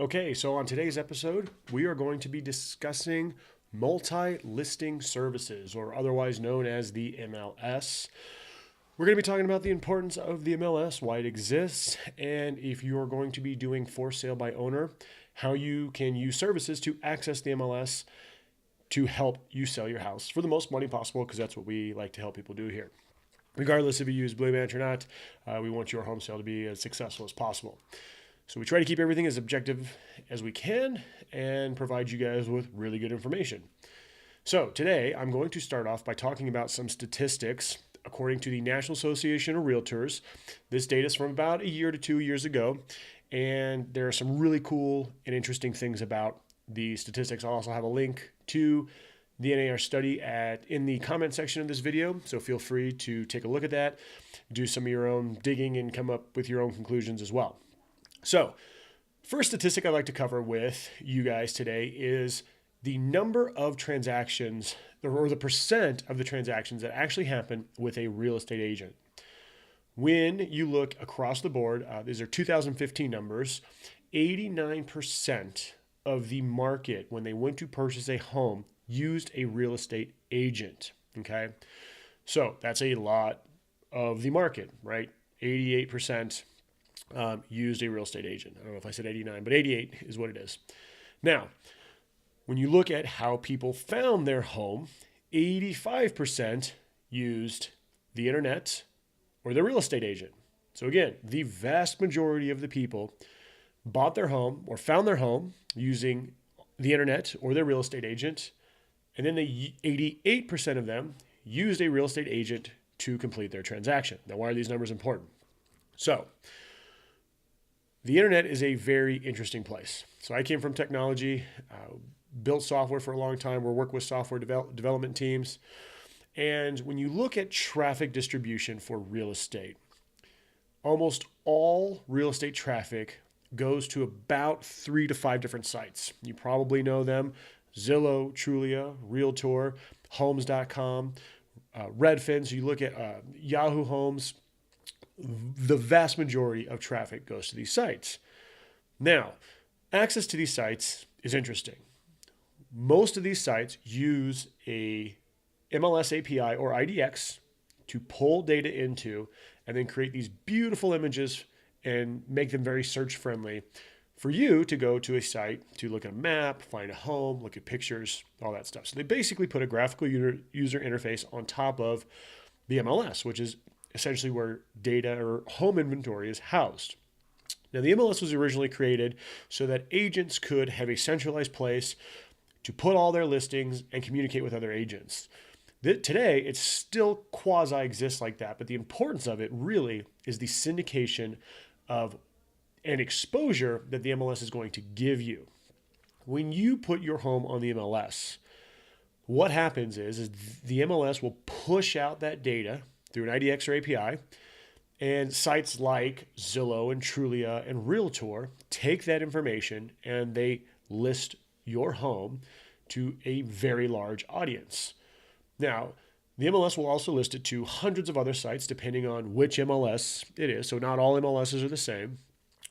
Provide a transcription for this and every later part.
Okay, so on today's episode, we are going to be discussing multi-listing services, or otherwise known as the MLS. We're going to be talking about the importance of the MLS, why it exists, and if you're going to be doing for sale by owner, how you can use services to access the MLS to help you sell your house for the most money possible, because that's what we like to help people do here. Regardless if you use BlueMatch or not, we want your home sale to be as successful as possible. So we try to keep everything as objective as we can and provide you guys with really good information. So today I'm going to start off by talking about some statistics according to the National Association of Realtors. This data is from about a year to 2 years ago, and there are some really cool and interesting things about the statistics. I'll also have a link to the NAR study in the comment section of this video, so feel free to take a look at that, do some of your own digging, and come up with your own conclusions as well. So, first statistic I'd like to cover with you guys today is the number of transactions, or the percent of the transactions that actually happen with a real estate agent. When you look across the board, these are 2015 numbers, 89% of the market, when they went to purchase a home, used a real estate agent, okay? So that's a lot of the market, right? 88% used a real estate agent. I don't know if I said 89, but 88 is what it is. Now, when you look at how people found their home, 85% used the internet or their real estate agent. So again, the vast majority of the people bought their home or found their home using the internet or their real estate agent. And then the 88% of them used a real estate agent to complete their transaction. Now, why are these numbers important? So, the internet is a very interesting place. So I came from technology, built software for a long time. We're working with software development teams. And when you look at traffic distribution for real estate, almost all real estate traffic goes to about 3 to 5 different sites. You probably know them: Zillow, Trulia, Realtor, Homes.com, Redfin. So you look at Yahoo Homes. The vast majority of traffic goes to these sites. Now, access to these sites is interesting. Most of these sites use a MLS API or IDX to pull data into and then create these beautiful images and make them very search friendly for you to go to a site to look at a map, find a home, look at pictures, all that stuff. So they basically put a graphical user interface on top of the MLS, which is essentially where data or home inventory is housed. Now, the MLS was originally created so that agents could have a centralized place to put all their listings and communicate with other agents. Today, it still quasi-exists like that, but the importance of it really is the syndication of an exposure that the MLS is going to give you. When you put your home on the MLS, what happens is the MLS will push out that data through an IDX or API, and sites like Zillow and Trulia and Realtor take that information and they list your home to a very large audience. Now, the MLS will also list it to hundreds of other sites depending on which MLS it is. So not all MLSs are the same,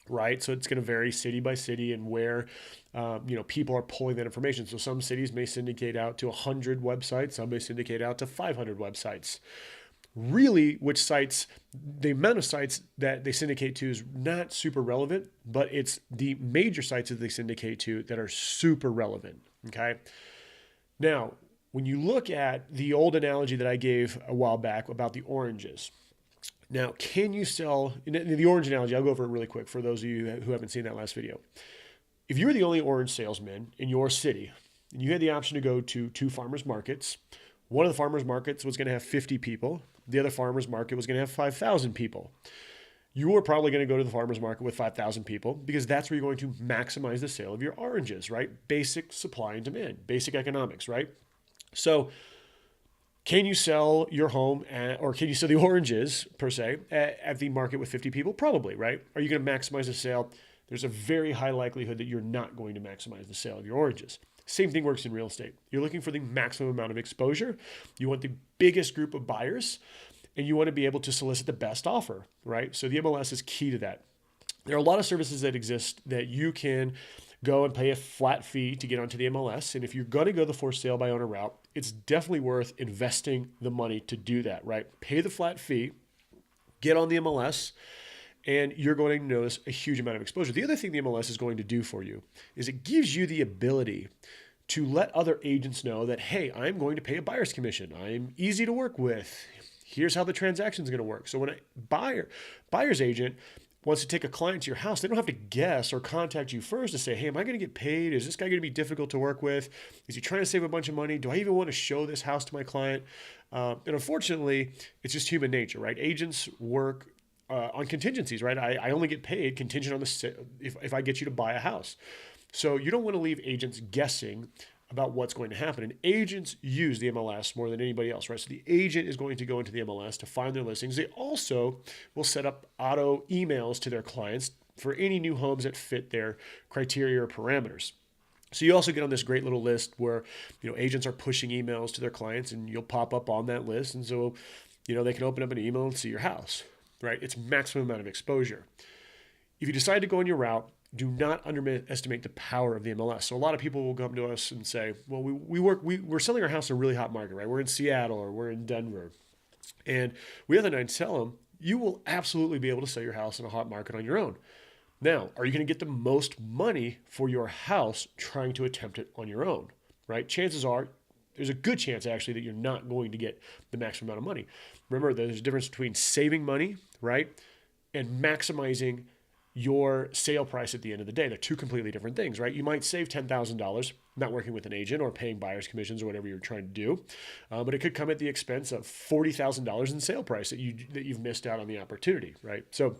right? So it's going to vary city by city and where people are pulling that information. So some cities may syndicate out to 100 websites, some may syndicate out to 500 websites. Really, the amount of sites that they syndicate to is not super relevant, but it's the major sites that they syndicate to that are super relevant, okay? Now, when you look at the old analogy that I gave a while back about the oranges, now, can you sell, in the orange analogy, I'll go over it really quick for those of you who haven't seen that last video. If you were the only orange salesman in your city, and you had the option to go to 2 farmers markets, one of the farmers markets was going to have 50 people. The other farmers market was going to have 5,000 people. You were probably going to go to the farmers market with 5,000 people because that's where you're going to maximize the sale of your oranges, right? Basic supply and demand, basic economics, right? So can you sell your home or can you sell the oranges per se at the market with 50 people? Probably, right? Are you going to maximize the sale? There's a very high likelihood that you're not going to maximize the sale of your oranges. Same thing works in real estate. You're looking for the maximum amount of exposure. You want the biggest group of buyers, and you want to be able to solicit the best offer, right? So the MLS is key to that. There are a lot of services that exist that you can go and pay a flat fee to get onto the MLS. And if you're going to go the for sale by owner route, it's definitely worth investing the money to do that, right? Pay the flat fee, get on the MLS, and you're going to notice a huge amount of exposure. The other thing the MLS is going to do for you is it gives you the ability to let other agents know that, hey, I'm going to pay a buyer's commission. I'm easy to work with. Here's how the transaction is going to work. So when a buyer's agent wants to take a client to your house, they don't have to guess or contact you first to say, hey, am I going to get paid? Is this guy going to be difficult to work with? Is he trying to save a bunch of money? Do I even want to show this house to my client? And unfortunately, it's just human nature, right? Agents work on contingencies, right? I only get paid contingent on if I get you to buy a house. So you don't want to leave agents guessing about what's going to happen. And agents use the MLS more than anybody else, right? So the agent is going to go into the MLS to find their listings. They also will set up auto emails to their clients for any new homes that fit their criteria or parameters. So you also get on this great little list where, agents are pushing emails to their clients, and you'll pop up on that list. And so, they can open up an email and see your house, right? It's maximum amount of exposure. If you decide to go on your route, do not underestimate the power of the MLS. So a lot of people will come to us and say, well, we're selling our house in a really hot market, right? We're in Seattle or we're in Denver. And we have the night to tell them, you will absolutely be able to sell your house in a hot market on your own. Now, are you going to get the most money for your house trying to attempt it on your own, right? Chances are, there's a good chance actually that you're not going to get the maximum amount of money. Remember, there's a difference between saving money, right, and maximizing your sale price at the end of the day. They're two completely different things, right? You might save $10,000 not working with an agent or paying buyer's commissions or whatever you're trying to do, but it could come at the expense of $40,000 in sale price that you've missed out on the opportunity, right? So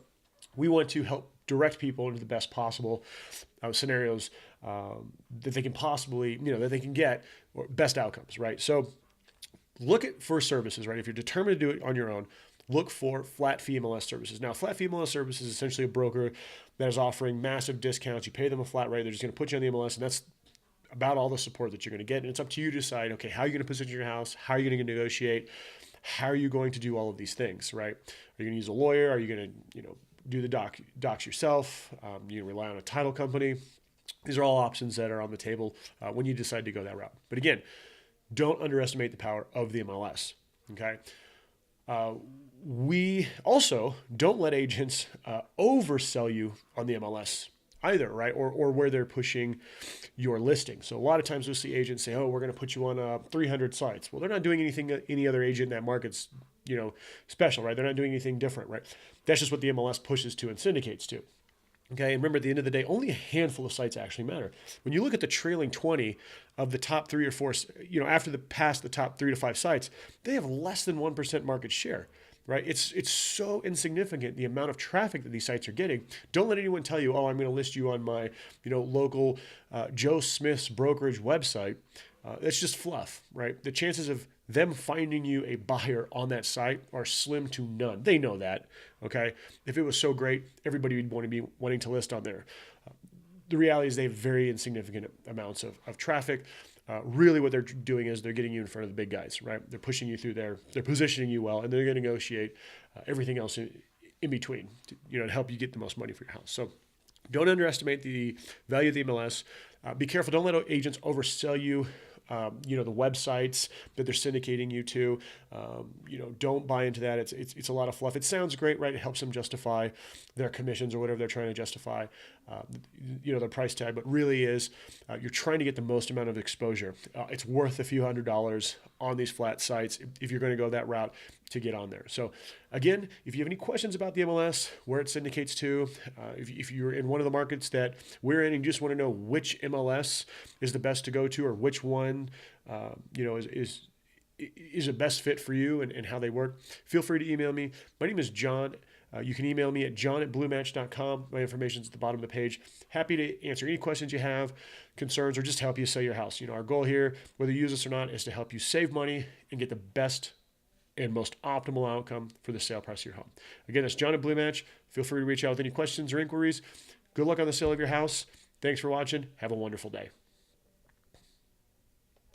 we want to help direct people into the best possible scenarios that they can possibly, that they can get, or best outcomes, right? So look for services, right? If you're determined to do it on your own, look for flat fee MLS services. Now, flat fee MLS services is essentially a broker that is offering massive discounts. You pay them a flat rate. They're just going to put you on the MLS, and that's about all the support that you're going to get. And it's up to you to decide, okay, how are you going to position your house? How are you going to negotiate? How are you going to do all of these things, right? Are you going to use a lawyer? Are you going to, do the docs yourself? You rely on a title company? These are all options that are on the table when you decide to go that route. But again, don't underestimate the power of the MLS, okay? We also don't let agents oversell you on the MLS either, right? Or where they're pushing your listing. So a lot of times we'll see agents say, oh, we're going to put you on 300 sites. Well, they're not doing anything that any other agent in that market's, special, right? They're not doing anything different, right? That's just what the MLS pushes to and syndicates to. Okay, and remember, at the end of the day, only a handful of sites actually matter. When you look at the trailing 20 of the top 3 or 4, after the top 3 to 5 sites, they have less than 1% market share, right? It's so insignificant, the amount of traffic that these sites are getting. Don't let anyone tell you, oh, I'm going to list you on my, local Joe Smith's brokerage website. That's just fluff, right? The chances of them finding you a buyer on that site are slim to none. They know that, okay? If it was so great, everybody would want to be wanting to list on there. The reality is they have very insignificant amounts of traffic. Really what they're doing is they're getting you in front of the big guys, right? They're pushing you through there. They're positioning you well, and they're going to negotiate everything else in between to help you get the most money for your house. So don't underestimate the value of the MLS. Be careful. Don't let agents oversell you. The websites that they're syndicating you to, don't buy into that. It's a lot of fluff. It sounds great, right? It helps them justify their commissions or whatever they're trying to justify, their price tag, but really is you're trying to get the most amount of exposure. It's worth a few $100s on these flat sites if you're going to go that route to get on there. So again, if you have any questions about the MLS, where it syndicates to, if you're in one of the markets that we're in and you just want to know which MLS is the best to go to or which one, is a best fit for you and how they work, feel free to email me. My name is John. You can email me at john@bluematch.com. My information's at the bottom of the page. Happy to answer any questions you have, concerns, or just help you sell your house. Our goal here, whether you use us or not, is to help you save money and get the best and most optimal outcome for the sale price of your home. Again, it's John at BlueMatch. Feel free to reach out with any questions or inquiries. Good luck on the sale of your house. Thanks for watching. Have a wonderful day.